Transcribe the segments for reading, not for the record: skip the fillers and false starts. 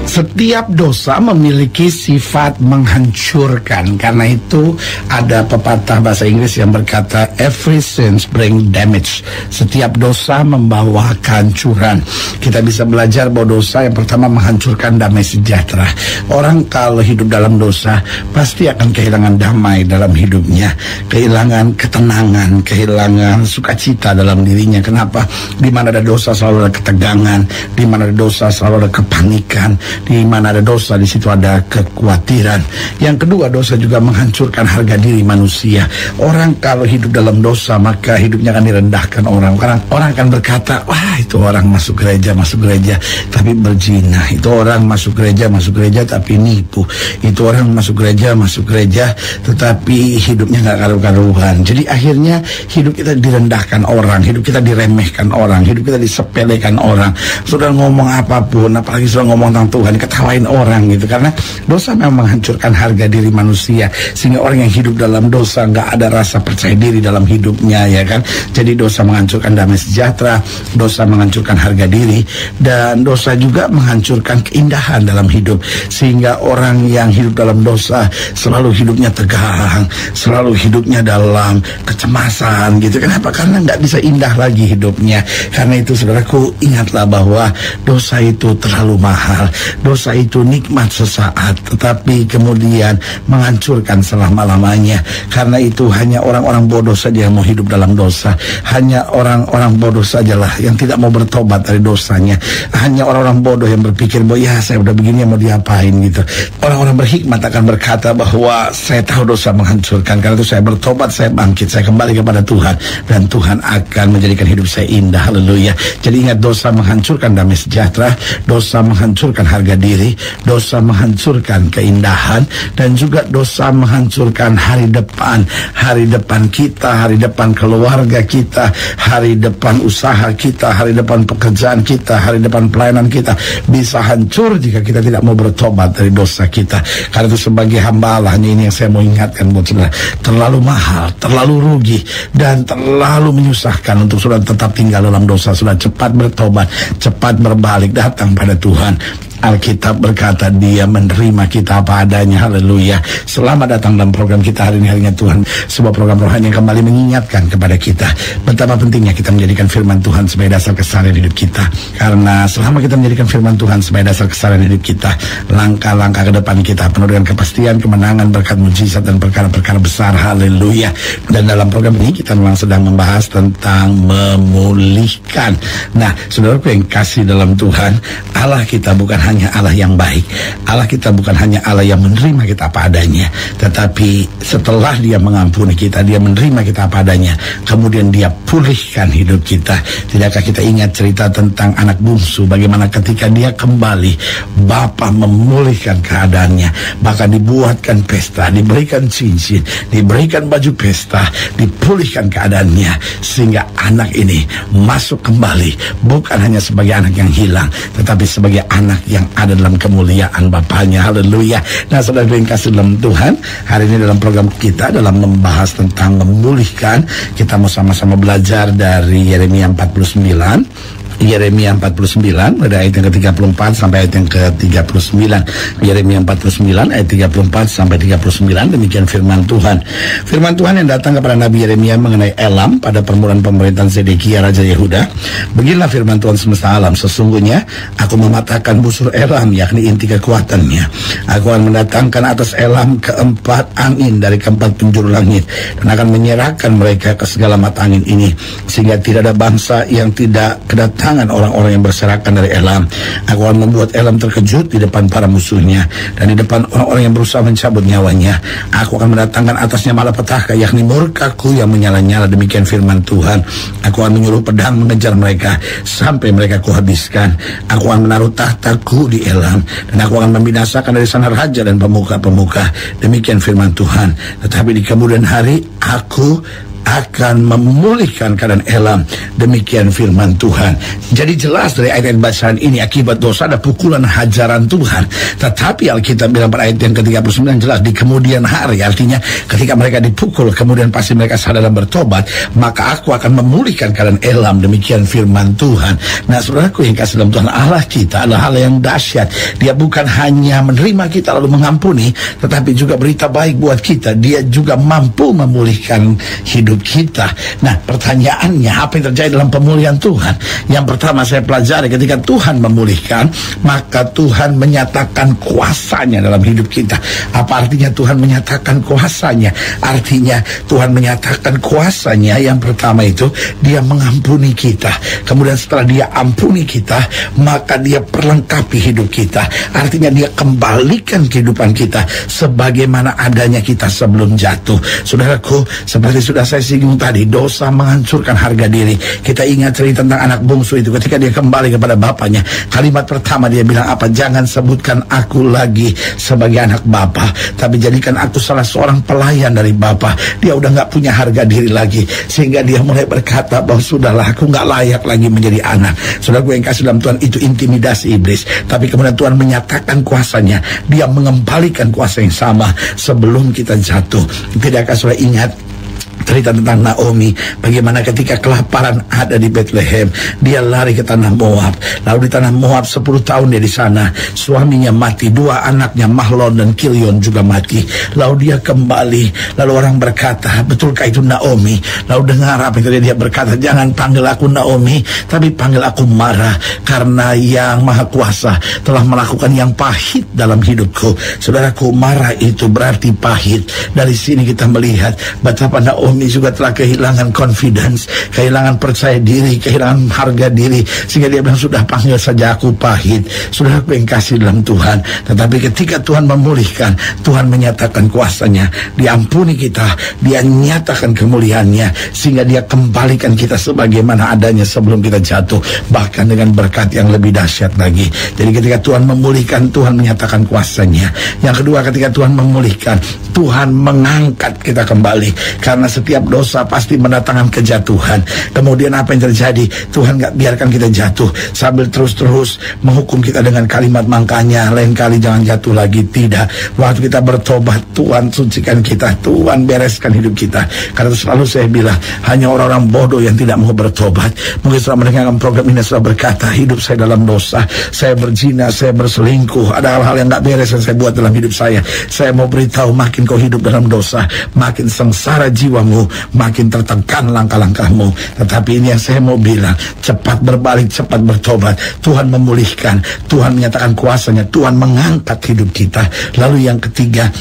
Setiap dosa memiliki sifat menghancurkan. Karena itu ada pepatah bahasa Inggris yang berkata every sin bring damage. Setiap dosa membawa kehancuran. Kita bisa belajar bahwa dosa yang pertama menghancurkan damai sejahtera. Orang kalau hidup dalam dosa pasti akan kehilangan damai dalam hidupnya, kehilangan ketenangan, kehilangan sukacita dalam dirinya. Kenapa? Di mana ada dosa selalu ada ketegangan, di mana ada dosa selalu ada kepanikan, di mana ada dosa di situ ada kekhawatiran. Yang kedua, dosa juga menghancurkan harga diri manusia. Orang kalau hidup dalam dosa maka hidupnya akan direndahkan orang. Orang akan berkata, wah itu orang masuk gereja tapi berzina. Itu orang masuk gereja tapi nipu. Itu orang masuk gereja tetapi hidupnya nggak karu-karuan. Jadi akhirnya hidup kita direndahkan orang, hidup kita diremehkan orang, hidup kita disepelekan orang. Sudah ngomong apapun, apalagi sudah ngomong tentang Tuhan, ketawain orang gitu. Karena dosa memang menghancurkan harga diri manusia, sehingga orang yang hidup dalam dosa nggak ada rasa percaya diri dalam hidupnya, ya kan. Jadi dosa menghancurkan damai sejahtera, dosa menghancurkan harga diri, dan dosa juga menghancurkan keindahan dalam hidup. Sehingga orang yang hidup dalam dosa selalu hidupnya tegang, selalu hidupnya dalam kecemasan gitu. Kenapa? Karena nggak bisa indah lagi hidupnya. Karena itu saudaraku, ingatlah bahwa dosa itu terlalu mahal. Dosa itu nikmat sesaat, tetapi kemudian menghancurkan selama-lamanya. Karena itu hanya orang-orang bodoh saja yang mau hidup dalam dosa. Hanya orang-orang bodoh sajalah yang tidak mau bertobat dari dosanya. Hanya orang-orang bodoh yang berpikir bahwa ya saya udah begini mau diapain gitu. Orang-orang berhikmat akan berkata bahwa saya tahu dosa menghancurkan, karena itu saya bertobat, saya bangkit, saya kembali kepada Tuhan, dan Tuhan akan menjadikan hidup saya indah. Haleluya. Jadi ingat, dosa menghancurkan damai sejahtera, dosa menghancurkan harga diri, dosa menghancurkan keindahan, dan juga dosa menghancurkan hari depan kita, hari depan keluarga kita, hari depan usaha kita, hari depan pekerjaan kita, hari depan pelayanan kita bisa hancur jika kita tidak mau bertobat dari dosa kita. Karena itu sebagai hamba Allah, hanya ini yang saya mau ingatkan buat saudara, terlalu mahal, terlalu rugi, dan terlalu menyusahkan untuk saudara tetap tinggal dalam dosa. Sudah cepat bertobat, cepat berbalik, datang pada Tuhan. Alkitab berkata Dia menerima kita apa adanya. Haleluya. Selamat datang dalam program kita hari ini, harinya Tuhan, sebuah program rohani yang kembali mengingatkan kepada kita betapa pentingnya kita menjadikan firman Tuhan sebagai dasar keseharian hidup kita. Karena selama kita menjadikan firman Tuhan sebagai dasar keseharian hidup kita, langkah-langkah ke depan kita penuh dengan kepastian, kemenangan, berkat mujizat, dan perkara-perkara besar. Haleluya. Dan dalam program ini kita memang sedang membahas tentang memulihkan. Nah, saudaraku yang kasih dalam Tuhan, Allah kita bukan hanya Allah yang baik. Allah kita bukan hanya Allah yang menerima kita apa adanya, tetapi setelah Dia mengampuni kita, Dia menerima kita apa adanya, kemudian Dia pulihkan hidup kita. Tidakkah kita ingat cerita tentang anak bungsu, bagaimana ketika dia kembali, Bapa memulihkan keadaannya, bahkan dibuatkan pesta, diberikan cincin, diberikan baju pesta, dipulihkan keadaannya, sehingga anak ini masuk kembali, bukan hanya sebagai anak yang hilang, tetapi sebagai anak yang ada dalam kemuliaan Bapaknya. Haleluya. Nah, saudara yang kasih dalam Tuhan, hari ini dalam program kita dalam membahas tentang memulihkan, kita mau sama-sama belajar dari Yeremia 49. Yeremia 49 pada ayat yang ke-34 sampai ayat yang ke-39. Yeremia 49 ayat 34 sampai 39. Demikian firman Tuhan. Firman Tuhan yang datang kepada Nabi Yeremia mengenai Elam pada permulaan pemerintahan Zedekia Raja Yehuda. Beginilah firman Tuhan semesta alam, sesungguhnya aku mematahkan busur Elam, yakni inti kekuatannya. Aku akan mendatangkan atas Elam keempat angin dari keempat penjuru langit, dan akan menyerahkan mereka ke segala mata angin ini, sehingga tidak ada bangsa yang tidak kedatangan orang-orang yang berserakan dari Elam. Aku akan membuat Elam terkejut di depan para musuhnya, dan di depan orang-orang yang berusaha mencabut nyawanya. Aku akan mendatangkan atasnya malapetaka, yakni murkaku yang menyala-nyala. Demikian firman Tuhan. Aku akan menyuruh pedang mengejar mereka sampai mereka kuhabiskan. Aku akan menaruh tahtaku di Elam, dan aku akan membinasakan dari sana raja dan pemuka-pemuka. Demikian firman Tuhan. Tetapi di kemudian hari aku akan memulihkan keadaan Elam. Demikian firman Tuhan. Jadi jelas dari ayat bacaan ini, akibat dosa ada pukulan hajaran Tuhan. Tetapi Alkitab bilang pada ayat yang ke-39 jelas, di kemudian hari, artinya ketika mereka dipukul, kemudian pasti mereka sadar dan bertobat, maka aku akan memulihkan keadaan Elam. Demikian firman Tuhan. Nah, saudaraku yang kasih dalam Tuhan, Allah kita adalah hal yang dahsyat. Dia bukan hanya menerima kita lalu mengampuni, tetapi juga berita baik buat kita. Dia juga mampu memulihkan hidup kita. Nah, pertanyaannya, apa yang terjadi dalam pemulihan Tuhan? Yang pertama saya pelajari, ketika Tuhan memulihkan, maka Tuhan menyatakan kuasanya dalam hidup kita. Apa artinya Tuhan menyatakan kuasanya? Artinya Tuhan menyatakan kuasanya, yang pertama itu dia mengampuni kita. Kemudian setelah dia ampuni kita, maka dia perlengkapi hidup kita. Artinya dia kembalikan kehidupan kita sebagaimana adanya kita sebelum jatuh. Saudaraku, seperti sudah saya singgung tadi, dosa menghancurkan harga diri. Kita ingat cerita tentang anak bungsu itu, ketika dia kembali kepada bapaknya, kalimat pertama dia bilang apa? Jangan sebutkan aku lagi sebagai anak bapa, tapi jadikan aku salah seorang pelayan dari bapa. Dia udah gak punya harga diri lagi, sehingga dia mulai berkata bahwa sudahlah, aku gak layak lagi menjadi anak. Saudaraku yang kasih dalam Tuhan, itu intimidasi iblis. Tapi kemudian Tuhan menyatakan kuasanya. Dia mengembalikan kuasa yang sama sebelum kita jatuh. Tidakkah saudara ingat cerita tentang Naomi, bagaimana ketika kelaparan ada di Bethlehem, dia lari ke tanah Moab. Lalu di tanah Moab 10 tahun dia di sana, suaminya mati, 2 anaknya Mahlon dan Kilion juga mati. Lalu dia kembali, lalu orang berkata, betulkah itu Naomi? Lalu dengar apa yang terjadi, dia berkata, jangan panggil aku Naomi, tapi panggil aku Mara, karena yang Maha Kuasa telah melakukan yang pahit dalam hidupku. Saudaraku, Mara itu berarti pahit. Dari sini kita melihat betapa Naomi juga telah kehilangan confidence, kehilangan percaya diri, kehilangan harga diri, sehingga dia bilang, sudah panggil saja aku pahit. Sudah aku yang kasih dalam Tuhan. Tetapi ketika Tuhan memulihkan, Tuhan menyatakan kuasanya, diampuni kita, dia nyatakan kemuliaannya, sehingga dia kembalikan kita sebagaimana adanya sebelum kita jatuh, bahkan dengan berkat yang lebih dahsyat lagi. Jadi ketika Tuhan memulihkan, Tuhan menyatakan kuasanya. Yang kedua, ketika Tuhan memulihkan, Tuhan mengangkat kita kembali, karena setiap dosa pasti mendatangkan kejatuhan. Kemudian apa yang terjadi? Tuhan gak biarkan kita jatuh sambil terus-terus menghukum kita dengan kalimat, makanya lain kali jangan jatuh lagi. Tidak. Waktu kita bertobat, Tuhan sucikan kita, Tuhan bereskan hidup kita. Karena itu selalu saya bilang, hanya orang-orang bodoh yang tidak mau bertobat. Mungkin setelah mendengarkan program ini sudah berkata, hidup saya dalam dosa, saya berzina, saya berselingkuh, ada hal-hal yang gak beres yang saya buat dalam hidup saya. Saya mau beritahu, makin kau hidup dalam dosa, makin sengsara jiwamu, makin tertekan langkah-langkahmu. Tetapi ini yang saya mau bilang, cepat berbalik, cepat bertobat. Tuhan memulihkan, Tuhan menyatakan kuasanya, Tuhan mengangkat hidup kita. Lalu yang ketiga,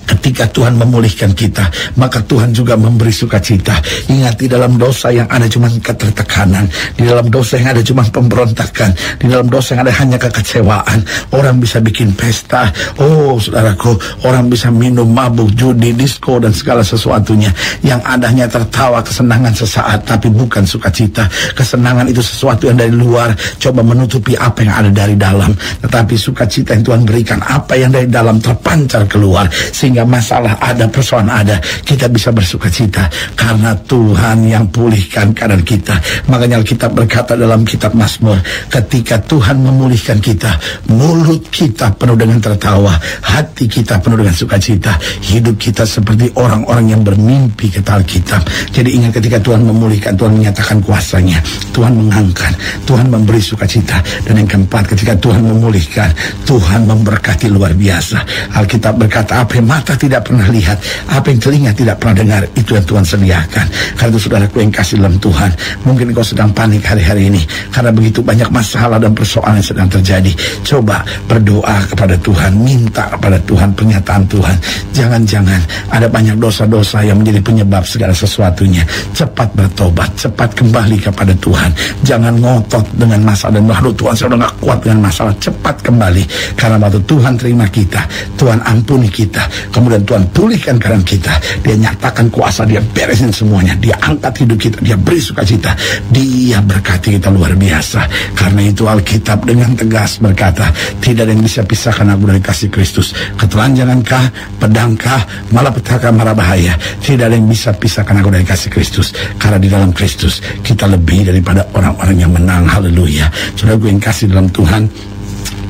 ketika Tuhan memulihkan kita, maka Tuhan juga memberi sukacita. Ingat, di dalam dosa yang ada cuma ketertekanan, di dalam dosa yang ada cuma pemberontakan, di dalam dosa yang ada hanya kekecewaan. Orang bisa bikin pesta, oh saudaraku, orang bisa minum, mabuk, judi, disko, dan segala sesuatunya. Yang adanya tertawa, kesenangan sesaat, tapi bukan sukacita. Kesenangan itu sesuatu yang dari luar, coba menutupi apa yang ada dari dalam. Tetapi sukacita yang Tuhan berikan, apa yang dari dalam terpancar keluar, sehingga masalah ada, persoalan ada, kita bisa bersukacita karena Tuhan yang pulihkan keadaan kita. Makanya Alkitab berkata dalam kitab Mazmur, ketika Tuhan memulihkan kita, mulut kita penuh dengan tertawa, hati kita penuh dengan sukacita, hidup kita seperti orang-orang yang bermimpi, kata Alkitab. Jadi ingat, ketika Tuhan memulihkan, Tuhan menyatakan kuasanya, Tuhan mengangkat, Tuhan memberi sukacita. Dan yang keempat, ketika Tuhan memulihkan, Tuhan memberkati luar biasa. Alkitab berkata, apa yang mata tidak pernah lihat, apa yang telinga tidak pernah dengar, itu yang Tuhan sediakan. Karena itu saudaraku yang kasih dalam Tuhan, mungkin kau sedang panik hari-hari ini karena begitu banyak masalah dan persoalan yang sedang terjadi. Coba berdoa kepada Tuhan, minta kepada Tuhan pernyataan Tuhan. Jangan-jangan ada banyak dosa-dosa yang menjadi penyebab segala sesuatunya. Cepat bertobat, cepat kembali kepada Tuhan. Jangan ngotot dengan masalah dan waduh Tuhan, saya udah gak kuat dengan masalah. Cepat kembali, karena waktu Tuhan terima kita, Tuhan ampuni kita, Kemudian Tuhan pulihkan keadaan kita. Dia nyatakan kuasa, dia beresin semuanya, dia angkat hidup kita, dia beri sukacita, dia berkati kita luar biasa. Karena itu Alkitab dengan tegas berkata, tidak ada yang bisa pisahkan aku dari kasih Kristus. Ketelanjangankah, pedangkah, malapetaka, mara bahaya, tidak ada yang bisa pisahkan aku dari kasih Kristus. Karena di dalam Kristus kita lebih daripada orang-orang yang menang. Haleluya. Saudara gue yang kasih dalam Tuhan,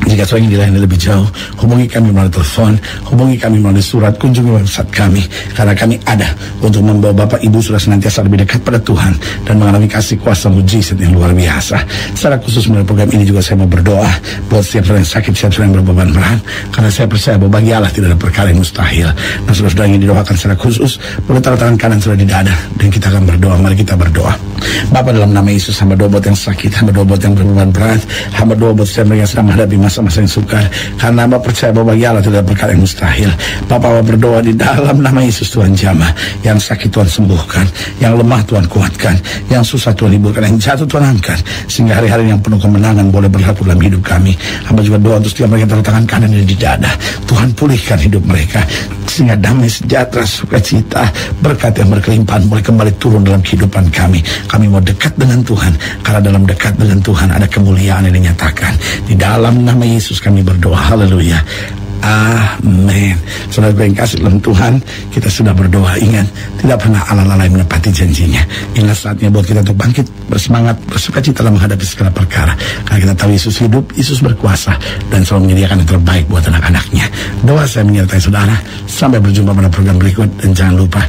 jika saya ingin dilayani lebih jauh, hubungi kami melalui telepon, hubungi kami melalui surat, kunjungi website kami, karena kami ada untuk membawa Bapak Ibu sudah senantiasa lebih dekat pada Tuhan dan mengalami kasih kuasa mujizat yang luar biasa. Secara khusus melalui program ini juga saya mau berdoa buat setiap orang yang sakit, setiap orang yang berbeban berat, karena saya percaya bahwa bagi Allah tidak ada perkara yang mustahil. Nah, saudara ingin didoakan secara khusus, boleh taruh tangan kanan sudah di dada dan kita akan berdoa. Mari kita berdoa. Bapa, dalam nama Yesus, hamba doa buat yang sakit, hamba doa buat yang berbeban berat, hamba doa buat setiap orang yang sedang menghadapi masa-masa yang sukar, karena hamba percaya bahwa bagi Allah tidak ada perkara yang mustahil. Bapak, hamba berdoa di dalam nama Yesus, Tuhan jamah, yang sakit Tuhan sembuhkan, yang lemah Tuhan kuatkan, yang susah Tuhan hiburkan, yang jatuh Tuhan angkat, sehingga hari-hari yang penuh kemenangan boleh berlaku dalam hidup kami. Hamba juga doa untuk setiap mereka taruh tangan kanan dan di dada, Tuhan pulihkan hidup mereka, sehingga damai, sejahtera, sukacita, berkat yang berkelimpahan boleh kembali turun dalam kehidupan kami. Kami mau dekat dengan Tuhan, karena dalam dekat dengan Tuhan ada kemuliaan yang dinyatakan. Di dalam nama Yesus kami berdoa. Haleluya. Amin. Saudara yang kasih dalam Tuhan, kita sudah berdoa. Ingat, tidak pernah Allah lalai menepati janjinya. Inilah saatnya buat kita untuk bangkit, bersemangat, bersukacita dalam menghadapi segala perkara. Karena kita tahu Yesus hidup, Yesus berkuasa, dan selalu menyediakan yang terbaik buat anak-anaknya. Doa saya menyertai saudara. Sampai berjumpa pada program berikut, dan jangan lupa